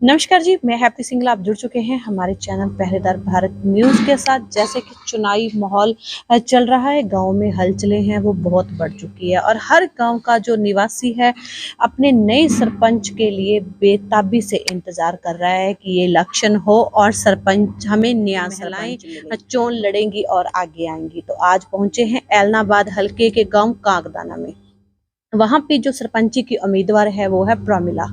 नमस्कार जी, मैं हैप्पी सिंगला। आप जुड़ चुके हैं हमारे चैनल पहरेदार भारत न्यूज़ के साथ। जैसे कि चुनावी माहौल चल रहा है, गांव में हलचलें हैं वो बहुत बढ़ चुकी है और हर गांव का जो निवासी है अपने नए सरपंच के लिए बेताबी से इंतजार कर रहा है कि ये इलेक्शन हो और सरपंच हमें नया महिलाएं चोन लड़ेंगी और आगे आएंगी। तो आज पहुंचे हैं ऐलनाबाद हल्के के गाँव कागदाना में। वहाँ पे जो सरपंची की उम्मीदवार है वो है प्रोमिला।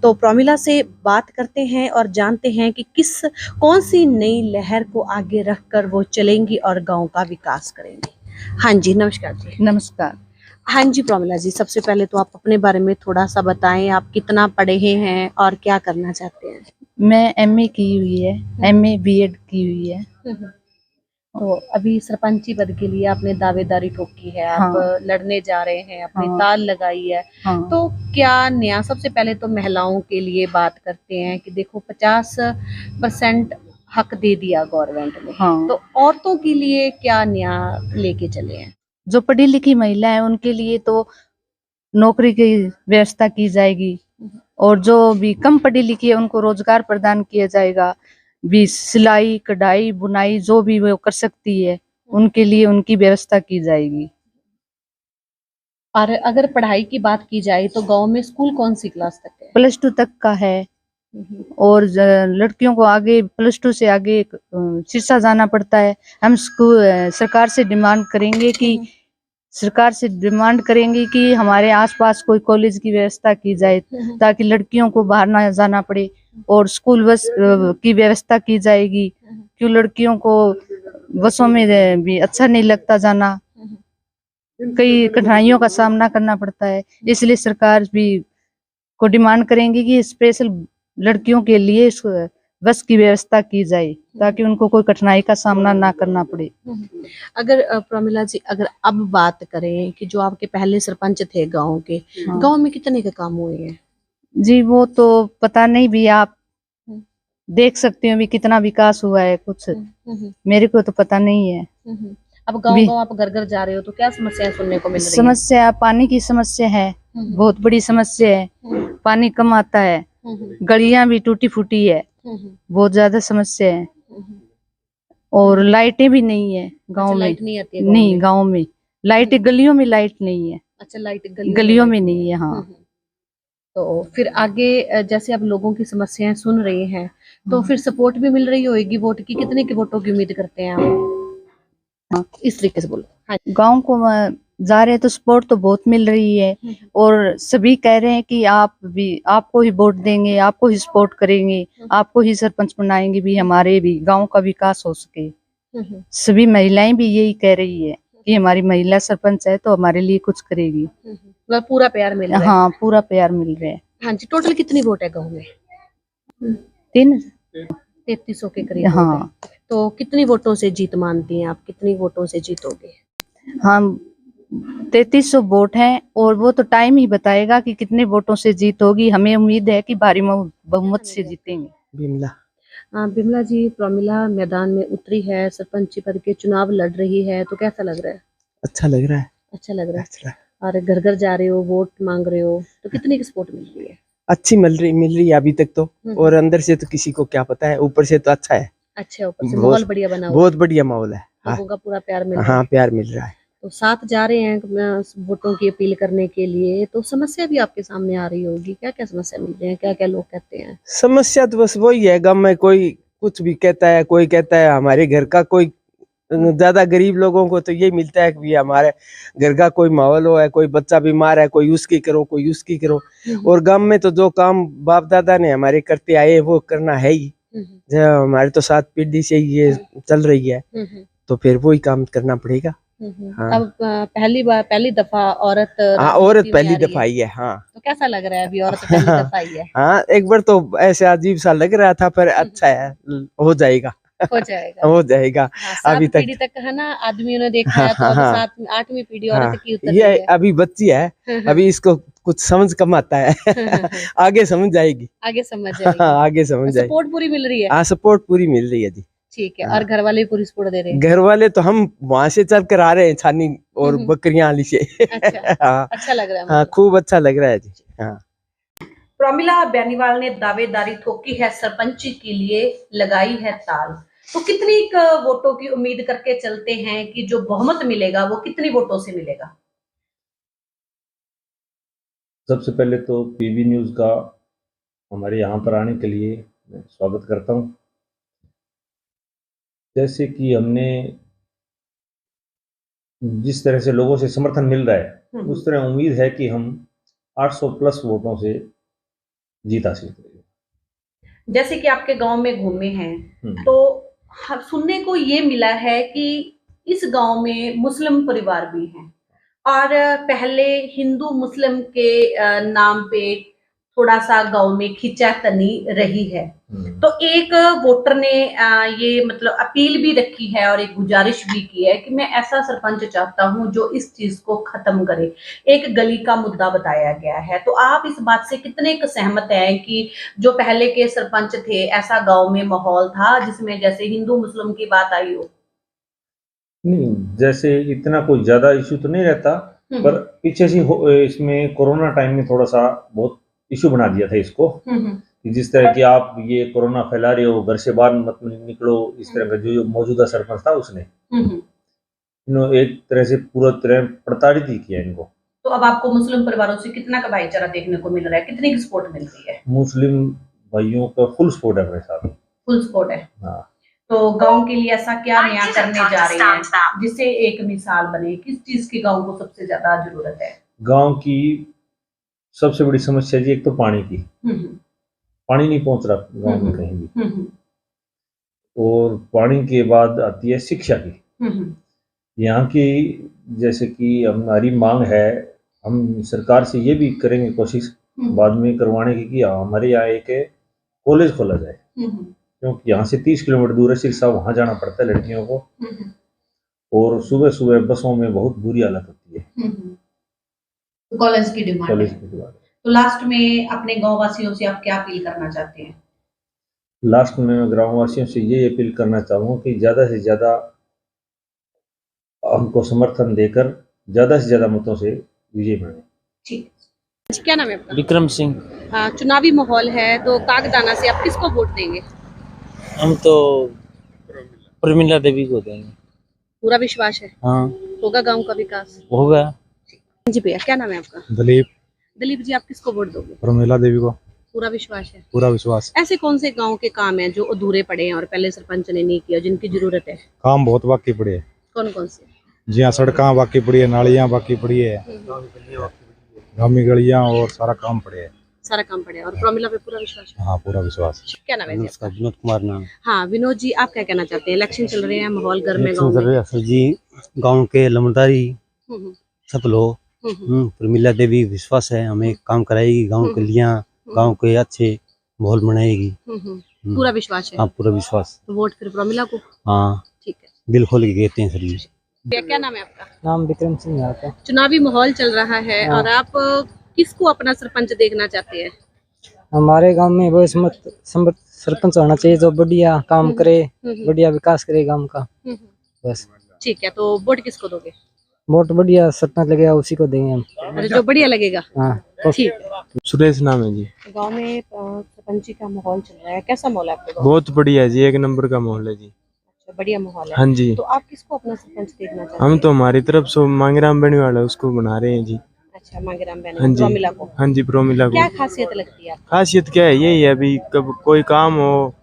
तो प्रोमिला से बात करते हैं और जानते हैं कि कौन सी नई लहर को आगे रखकर वो चलेंगी और गांव का विकास करेंगी। हाँ जी, नमस्कार जी। नमस्कार। हाँ जी प्रोमिला जी, सबसे पहले तो आप अपने बारे में थोड़ा सा बताएं। आप कितना पढ़े हैं और क्या करना चाहते हैं? मैं एमए की हुई है, एमए बीएड की हुई है। तो अभी सरपंची पद के लिए आपने दावेदारी ठोकी है, आप हाँ। लड़ने जा रहे हैं, अपनी हाँ। ताल लगाई है। हाँ। तो क्या नया, सबसे पहले तो महिलाओं के लिए बात करते हैं कि देखो 50% हक दे दिया गवर्नमेंट ने। हाँ। तो औरतों के लिए क्या नया लेके चले हैं? जो पढ़ी लिखी महिला है उनके लिए तो नौकरी की व्यवस्था की जाएगी और जो भी कम पढ़ी लिखी है उनको रोजगार प्रदान किया जाएगा। भी सिलाई कढ़ाई बुनाई जो भी वो कर सकती है उनके लिए उनकी व्यवस्था की जाएगी। और अगर पढ़ाई की बात की जाए तो गांव में स्कूल कौन सी क्लास तक है? +2 तक का है और लड़कियों को आगे +2 से आगे सिरसा जाना पड़ता है। हम सरकार से डिमांड करेंगे कि हमारे आसपास कोई कॉलेज की व्यवस्था की जाए ताकि लड़कियों को बाहर ना जाना पड़े और स्कूल बस की व्यवस्था की जाएगी। क्यों लड़कियों को बसों में भी अच्छा नहीं लगता जाना, कई कठिनाइयों का सामना करना पड़ता है। इसलिए सरकार भी को डिमांड करेंगे कि स्पेशल लड़कियों के लिए बस की व्यवस्था की जाए ताकि उनको कोई कठिनाई का सामना ना करना पड़े। अगर प्रमिला जी, अगर अब बात करें कि जो आपके पहले सरपंच थे गांव के, हाँ। गांव में कितने के काम हुए हैं? जी वो तो पता नहीं भी, आप देख सकते हो भी कितना विकास हुआ है कुछ, मेरे को तो पता नहीं है। अब गांव गांव आप घर घर जा रहे हो तो क्या समस्याएं सुनने को मिल रही हैं? समस्या पानी की समस्या है, बहुत बड़ी समस्या है। पानी कम आता है, गलियां भी टूटी फूटी है, बहुत ज्यादा समस्या है। और लाइटें भी नहीं है गांव में। लाइट नहीं आती है नहीं, गांव में लाइट, गलियों में लाइट नहीं है। अच्छा, लाइट गलियों में नहीं है। हाँ। तो फिर आगे जैसे अब लोगों की समस्याएं सुन रहे हैं तो फिर सपोर्ट भी मिल रही होगी वोट की। कितने के वोटों की उम्मीद करते हैं आप? इस तरीके से बोलो। हाँ। गांव को जा रहे हैं तो सपोर्ट तो बहुत मिल रही है और सभी कह रहे हैं कि आपको ही वोट देंगे, आपको ही सपोर्ट करेंगे, आपको ही सरपंच बनाएंगे भी हमारे भी गांव का विकास हो सके। सभी महिलाएं भी यही कह रही है कि हमारी महिला सरपंच है तो हमारे लिए कुछ करेगी। पूरा प्यार मिल रहा है। हाँ, पूरा प्यार मिल रहा है। हाँ जी। टोटल कितनी वोट है गाँव में? 3300 के करीब। हाँ। तो कितनी वोटों से जीत मानती हैं आप? कितनी वोटों से जीतोगे? हम 3300 वोट हैं और वो तो टाइम ही बताएगा कि कितने वोटों से जीत होगी। हमें उम्मीद है कि भारी बहुमत से जीतेंगे। बिमला जी, प्रोमिला मैदान में उतरी है, सरपंची पद के चुनाव लड़ रही है, तो कैसा लग रहा है? अच्छा लग रहा है। अच्छा लग रहा है। और घर घर जा रहे हो, वोट मांग रहे हो, तो कितनी की सपोर्ट मिल रही है? अच्छी मिल रही है अभी तक तो। और अंदर से तो किसी को क्या पता है, ऊपर से तो अच्छा है। अच्छा, ऊपर से माहौल बढ़िया बना हुआ है। बहुत बढ़िया माहौल है। लोगों का पूरा प्यार मिल रहा है। हाँ, प्यार मिल रहा है। तो साथ जा रहे हैं वोटों की अपील करने के लिए, तो समस्या भी आपके सामने आ रही होगी। क्या क्या समस्या मिल रही है, क्या क्या लोग कहते हैं? समस्या तो बस वही है, गाँव में कोई कुछ भी कहता है, कोई कहता है हमारे घर का कोई, ज्यादा गरीब लोगों को तो ये मिलता है कि हमारे घर का कोई माहौल हो है, कोई बच्चा बीमार है, कोई उसकी करो, कोई उसकी करो। और गांव में तो जो काम बाप दादा ने हमारे करते आए वो करना है ही। हमारे तो 7 पीढ़ी से ये चल रही है, तो फिर वही काम करना पड़ेगा। हाँ। अब पहली दफा औरत पहली दफा आई है। हाँ। तो कैसा लग रहा है अभी औरत पहली दफा आई है? हाँ, एक बार तो ऐसे अजीब सा लग रहा था, पर अच्छा है, हो जाएगा। हो जाएगा। हो जाएगा। हाँ, अभी पीढ़ी तक है ना, आदमियों ने देखा है। तो हाँ, अब 8वीं पीढ़ी औरत की उतर ये रही है। अभी बच्ची है, अभी इसको कुछ समझ कम आता है। आगे समझ जाएगी। आगे समझ जाएगी। आगे समझ जाएगी। सपोर्ट पूरी मिल रही है? हाँ, सपोर्ट पूरी मिल रही है जी। ठीक है। और घर वाले पूरी सपोर्ट दे रहे हैं? घर वाले तो हम वहाँ से चल कर आ रहे हैं, छानी और बकरियां वाली से। अच्छा। हाँ, अच्छा लग रहा है। हाँ, खूब अच्छा लग रहा है जी। हाँ। प्रोमिला बेनीवाल ने दावेदारी ठोकी है, सरपंच के लिए लगाई है ताल। तो कितनी वोटों की उम्मीद करके चलते हैं कि जो बहुमत मिलेगा वो कितनी वोटों से मिलेगा? सबसे पहले तो पीबी न्यूज़ का हमारे यहाँ पर आने के लिए मैं स्वागत करता हूँ। जैसे कि हमने जिस तरह से लोगों से समर्थन मिल रहा है, उस तरह उम्मीद है कि हम 800 प्लस वोटों से जीत हासिल करेंगे। जैसे कि आपके गांव में घूमे हैं, तो सुनने को ये मिला है कि इस गांव में मुस्लिम परिवार भी हैं और पहले हिंदू मुस्लिम के नाम पे थोड़ा सा गांव में खींचातानी रही है। तो एक वोटर ने ये मतलब अपील भी रखी है और एक गुजारिश भी की है कि मैं ऐसा सरपंच चाहता हूं जो इस चीज को खत्म करे। एक गली का मुद्दा बताया गया है, तो आप इस बात से कितने सहमत हैं कि जो पहले के सरपंच थे, ऐसा गांव में माहौल था जिसमें जैसे हिंदू मुस्लिम की बात आई हो? नहीं, जैसे इतना कोई ज्यादा इशू तो नहीं रहता, पर पीछे से इसमें कोरोना टाइम में थोड़ा सा बहुत इशू बना दिया था इसको, कि जिस तरह की आप ये कोरोना फैला रहे हो, घर से बाहर मत निकलो, इस तरह का जो मौजूदा सरपंच था उसने एक तरह से पूरा तरह प्रताड़ित ही किया इनको। तो अब आपको मुस्लिम परिवारों से कितना का भाईचारा देखने को मिल रहा है, कितनी की सपोर्ट मिल रही है? मुस्लिम भाइयों का फुल सपोर्ट है मेरे साथ। फुल सपोर्ट है। हाँ। तो गांव के लिए ऐसा क्या नया करने जा रहे हैं जिससे एक मिसाल बने? किस चीज की गांव को सबसे ज्यादा जरूरत है? गांव की सबसे बड़ी समस्या जी एक तो पानी की, पानी नहीं पहुंच रहा गांव में कहीं भी, और पानी के बाद आती है शिक्षा की। यहाँ की जैसे कि हमारी मांग है, हम सरकार से ये भी करेंगे कोशिश बाद में करवाने की कि हमारे यहाँ एक कॉलेज खोला जाए, क्योंकि यहाँ से 30 किलोमीटर दूर है, सिरसा वहाँ जाना पड़ता है लड़कियों को, और सुबह सुबह बसों में बहुत बुरी हालत होती है। कॉलेज की डिमांड है। तो लास्ट में अपने गांव वासियों से आप क्या अपील करना चाहते हैं? लास्ट में मैं गांव वासियों से ये अपील करना चाहूँगा कि ज़्यादा से ज़्यादा हमको समर्थन देकर ज़्यादा से ज़्यादा मतों से विजय बने। ठीक है। क्या नाम है आपका? विक्रम सिंह। चुनावी माहौल है, तो कागदाना से आप किसको वोट देंगे? हम तो प्रमिला देवी को देंगे। पूरा विश्वास है? हाँ, होगा गांव का विकास? होगा। जी भैया, क्या नाम है आपका? दलीप। दलीप जी, आप किसको वोट दोगे? प्रमिला देवी को। पूरा विश्वास है? पूरा विश्वास। ऐसे कौन से गांव के काम हैं जो अधूरे पड़े हैं और पहले सरपंच ने नहीं किया, जिनकी जरूरत है? काम बहुत बाकी पड़े है। कौन कौन से? जी हाँ, सड़कें बाकी पड़ी है, नालियाँ बाकी पड़ी है, गामी गलियाँ, और सारा काम पड़े है। सारा काम पड़े और प्रोमिला पे पूरा विश्वास है? हाँ, पूरा विश्वास। क्या नाम है जी आपका? विनोद कुमार नाम। हाँ विनोद जी, आप क्या कहना चाहते हैं? इलेक्शन चल रहे हैं, माहौल घर में गाँव में सर जी, गांव के लमदारी सब लोग, प्रमिला देवी विश्वास है, हमें काम कराएगी, गांव के लिए गांव के अच्छे माहौल बनाएगी। पूरा विश्वास है? हाँ, पूरा विश्वास। तो वोट फिर प्रोमिला को? हाँ, ठीक है। दिल खोल के कहते हैं सर जी। क्या नाम है आपका? नाम विक्रम सिंह है आपका। चुनावी माहौल चल रहा है और आप किसको अपना सरपंच देखना चाहते हैं? हमारे गांव में वो सरपंच होना चाहिए जो बढ़िया काम करे, बढ़िया विकास करे गांव का, बस। ठीक है, तो वोट किसको दोगे? वोट बढ़िया सरपंच लगेगा उसी को देंगे हम। अरे जो बढ़िया लगेगा। हाँ, ठीक। सुरेश नाम है जी। गांव में सरपंची का माहौल चल रहा है, कैसा माहौल है आपके गांव? बहुत बढ़िया जी, एक नंबर का माहौल है जी। अच्छा, बढ़िया माहौल है। हाँ जी। तो आप किसको अपना सरपंच देखना चाहते हैं? हम तो हमारी तरफ से मांगेराम बेनीवाल है उसको बना रहे हैं जी। अच्छा, मांगेराम हाँ बेनीवाल, जी। प्रोमिला को? हाँ जी, प्रोमिला को। क्या खासियत लगती है आपको? खासियत क्या है, यही है अभी कब कोई काम हो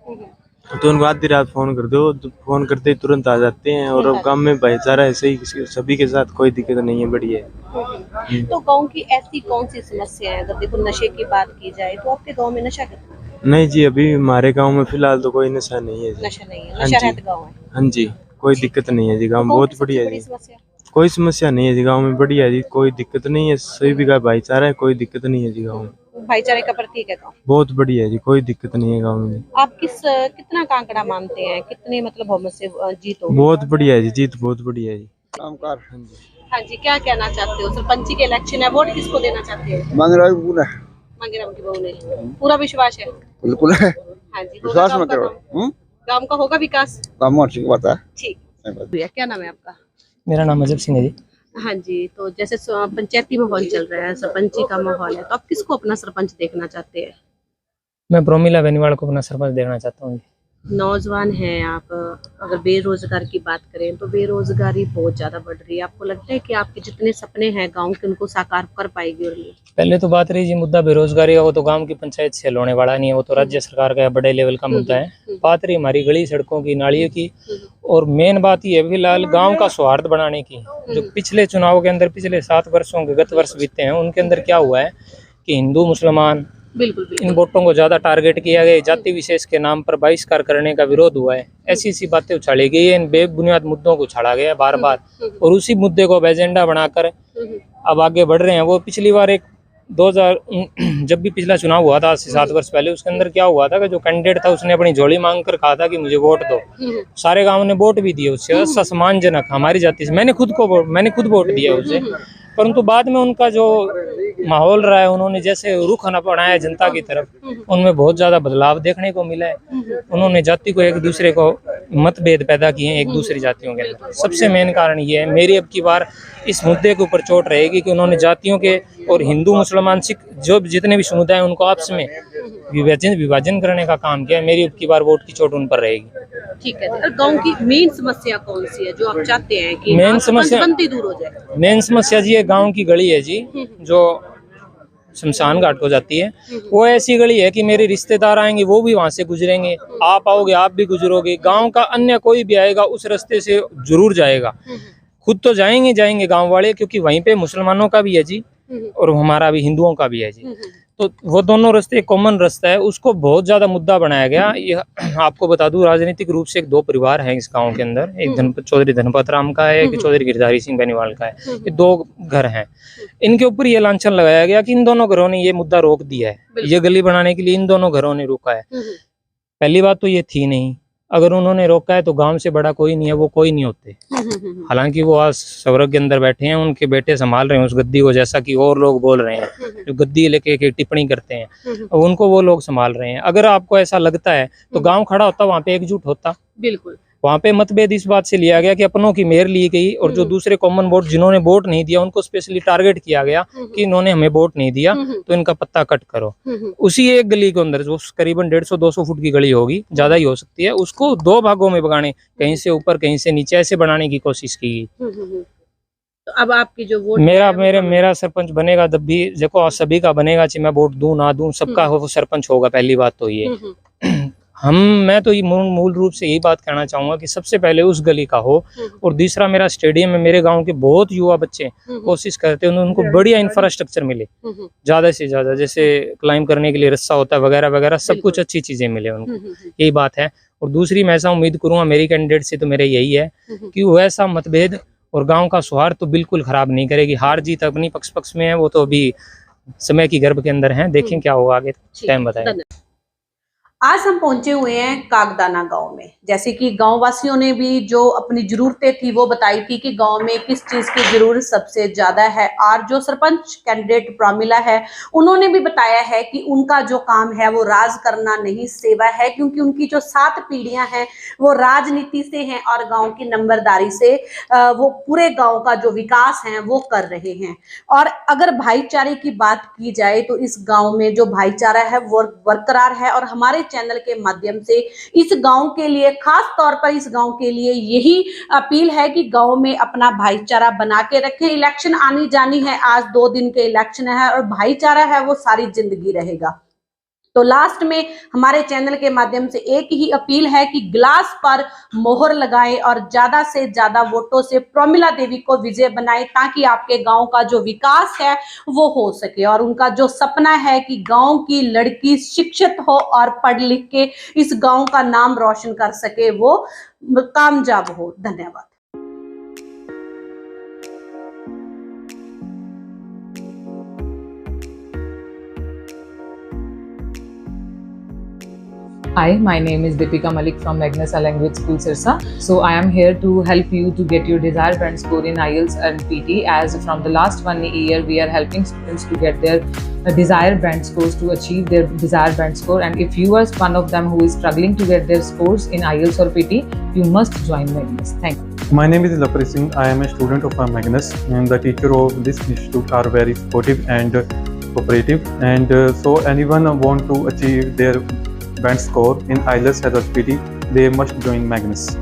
तो उनको आधी रात फोन कर दो, तो फोन करते ही तुरंत आ जाते हैं, और अब गांव में भाईचारा है सही, सभी के साथ कोई दिक्कत नहीं है, बढ़िया है। तो गांव की ऐसी कौन सी समस्या है? अगर देखो नशे की बात की जाए तो आपके गांव में नशा कितना है? नहीं जी, अभी हमारे गांव में फिलहाल तो कोई नशा नहीं है जी। नशा नहीं है, हाँ नशा जी। रहित गांव है। हाँ जी, कोई दिक्कत नहीं है जी, गाँव बहुत बढ़िया है जी। समस्या कोई समस्या नहीं है जी, गांव में बढ़िया है जी, कोई दिक्कत नहीं है, सभी का भाईचारा है, कोई दिक्कत नहीं है जी गाँव में। भाईचारे का प्रतीक है गांव। बहुत बढ़िया है जी, कोई दिक्कत नहीं है गाँव में। आप कितना कांकड़ा मानते हैं, कितने मतलब बहुमत से जीत होगी? बहुत बढ़िया है जी, जीत बहुत बढ़िया है जी। हाँ जी, क्या कहना चाहते हो? सरपंची के इलेक्शन है, वोट किसको देना चाहते हो? मांगेराम की बहू ने। पूरा विश्वास है? बिल्कुल है। हाँ जी, विश्वास मत करो। गांव का होगा विकास? काम अच्छी बात है। ठीक। भैया, क्या नाम है आपका? मेरा नाम अजब सिंह है जी। हाँ जी, तो जैसे पंचायती माहौल चल रहा है, सरपंची का माहौल है, तो आप किसको अपना सरपंच देखना चाहते हैं? मैं प्रोमिला बेनीवाल को अपना सरपंच देखना चाहता हूँ। नौजवान हैं आप, अगर बेरोजगार की बात करें तो बेरोजगारी बहुत ज्यादा बढ़ रही है। आपको लगता है कि आपके जितने सपने हैं गांव के उनको साकार कर पाएगी? और ये पहले तो बात रही जी मुद्दा बेरोजगारी का, वो तो गांव की पंचायत से हल होने वाला नहीं है, वो तो राज्य सरकार का बड़े लेवल का मुद्दा है। बात रही हमारी गली सड़कों की, नालियों की, और मेन बात ये है फिलहाल गांव का सौहार्द बढ़ाने की। जो पिछले चुनाव के अंदर पिछले 7 वर्षों के गत वर्ष बीते हैं, उनके अंदर क्या हुआ है कि हिंदू मुसलमान बिल्कुल इन वोटों को ज्यादा टारगेट किया गया, जाति विशेष के नाम पर बहिष्कार करने का विरोध हुआ है, ऐसी बातें उछाली गई है, इन बेबुनियाद मुद्दों को उछाला गया बार बार, और उसी मुद्दे को एजेंडा बनाकर अब आगे बढ़ रहे हैं। वो पिछली बार 2000 जब भी पिछला चुनाव हुआ था, आज से 7 वर्ष पहले, उसके अंदर क्या हुआ था कि जो कैंडिडेट था उसने अपनी झोली मांग कर कहा था कि मुझे वोट दो। सारे गांव ने वोट भी दिए उससे, सम्मानजनक हमारी जाति से, मैंने खुद वोट दिया उसे, परंतु बाद में उनका जो माहौल रहा है, उन्होंने जैसे रुख अपनाया जनता की तरफ, उनमें बहुत ज्यादा बदलाव देखने को मिला है। उन्होंने जाति को एक दूसरे को मतभेद पैदा किए हैं एक दूसरी जातियों के अंदर। सबसे मेन कारण ये है, मेरी अब की बार इस मुद्दे के ऊपर चोट रहेगी कि उन्होंने जातियों के और हिंदू मुसलमान सिख जो जितने भी समुदाय हैं उनको आपस में विभाजन करने का काम किया है। मेरी अब की बार वोट की चोट उन पर रहेगी। ठीक है। और गांव की मेन समस्या कौन सी है जो आप चाहते हैं कि मेन समस्या बनती दूर हो जाए? मेन समस्या जी है गांव की गली है जी, जो शमशान घाट को जाती है। वो ऐसी गली है कि मेरे रिश्तेदार आएंगे वो भी वहां से गुजरेंगे, आप आओगे आप भी गुजरोगे, गांव का अन्य कोई भी आएगा उस रास्ते से जरूर जाएगा। खुद तो जाएंगे गांव वाले, क्योंकि वहीं पे मुसलमानों का भी है जी और हमारा भी हिंदुओं का भी है जी, तो वो दोनों रास्ते कॉमन रास्ता है, उसको बहुत ज्यादा मुद्दा बनाया गया। ये आपको बता दूं, राजनीतिक रूप से 2 परिवार हैं इस गांव के अंदर, एक चौधरी धनपत राम का है, एक चौधरी गिरधारी सिंह बेनीवाल का है, ये 2 घर हैं। इनके ऊपर ये लांछन लगाया गया कि इन दोनों घरों ने ये मुद्दा रोक दिया है, ये गली बनाने के लिए इन दोनों घरों ने रोका है। पहली बात तो ये थी नहीं, अगर उन्होंने रोका है तो गांव से बड़ा कोई नहीं है, वो कोई नहीं होते। हालांकि वो आज स्वर्ग के अंदर बैठे हैं, उनके बेटे संभाल रहे हैं उस गद्दी को, जैसा कि और लोग बोल रहे हैं जो गद्दी लेके एक टिप्पणी करते हैं, उनको वो लोग संभाल रहे हैं। अगर आपको ऐसा लगता है तो गांव खड़ा होता, वहां पे एकजुट होता। बिल्कुल। वहां पे मतभेद इस बात से लिया गया कि अपनों की मेयर ली गई और जो दूसरे कॉमन वोट जिन्होंने वोट नहीं दिया उनको स्पेशली टारगेट किया गया कि इन्होंने हमें वोट नहीं दिया तो इनका पत्ता कट करो। उसी एक गली के अंदर जो करीबन 150-200 फुट की गली होगी, ज्यादा ही हो सकती है, उसको 2 भागों में बगाने, कहीं से ऊपर कहीं से नीचे, ऐसे बनाने की कोशिश की गई। तो अब आपकी जो वोट मेरा सरपंच बनेगा जब भी, देखो सभी का बनेगा, चाहे मैं वोट दूं ना दूं, सबका वो सरपंच होगा। पहली बात तो ये मैं तो ये मूल रूप से यही बात कहना चाहूंगा कि सबसे पहले उस गली का हो, और दूसरा मेरा स्टेडियम में मेरे गांव के बहुत युवा बच्चे कोशिश करते हैं उनको बढ़िया इंफ्रास्ट्रक्चर मिले, ज्यादा से ज्यादा, जैसे क्लाइंब करने के लिए रस्सा होता है वगैरह वगैरह, सब कुछ अच्छी चीजें मिले उनको, यही बात है। और दूसरी मैं ऐसा उम्मीद करूंगा मेरी कैंडिडेट से, तो मेरा यही है कि वो ऐसा मतभेद और गाँव का सौहार्द तो बिल्कुल खराब नहीं करेगी। हार जीत अपनी पक्ष में है, वो तो अभी समय की गर्भ के अंदर है, देखें क्या होगा आगे, टाइम बताएगा। आज हम पहुंचे हुए हैं कागदाना गांव में। जैसे कि गांव वासियों ने भी जो अपनी जरूरतें थी वो बताई थी कि गांव में किस चीज की जरूरत सबसे ज्यादा है, और जो सरपंच कैंडिडेट प्रोमिला है उन्होंने भी बताया है कि उनका जो काम है वो राज करना नहीं सेवा है, क्योंकि उनकी जो 7 पीढ़ियां हैं वो राजनीति से हैं और गांव की नंबरदारी से वो पूरे गांव का जो विकास है वो कर रहे हैं। और अगर भाईचारे की बात की जाए तो इस गाँव में जो भाईचारा है वो बरकरार है, और हमारे चैनल के माध्यम से इस गांव के लिए, खास तौर पर इस गांव के लिए यही अपील है कि गांव में अपना भाईचारा बना के रखें। इलेक्शन आनी जानी है, आज 2 दिन के इलेक्शन है, और भाईचारा है वो सारी जिंदगी रहेगा। तो लास्ट में हमारे चैनल के माध्यम से एक ही अपील है कि ग्लास पर मोहर लगाएं और ज्यादा से ज्यादा वोटों से प्रोमिला देवी को विजय बनाएं, ताकि आपके गांव का जो विकास है वो हो सके, और उनका जो सपना है कि गांव की लड़की शिक्षित हो और पढ़ लिख के इस गांव का नाम रोशन कर सके, वो कामयाब हो। धन्यवाद। Hi, my name is Deepika Malik from Magnus Language School, Sirsa. So I am here to help you to get your desired band score in IELTS and PT, as from the last 1 year we are helping students to get their desired band scores, to achieve their desired band score. And if you are one of them who is struggling to get their scores in IELTS or PT, you must join Magnus. Thank you. My name is Lapri Singh. I am a student of Magnus, and the teacher of this institute are very supportive and cooperative. And so anyone want to achieve their band score in IELTS or SPT, they must join Magnus.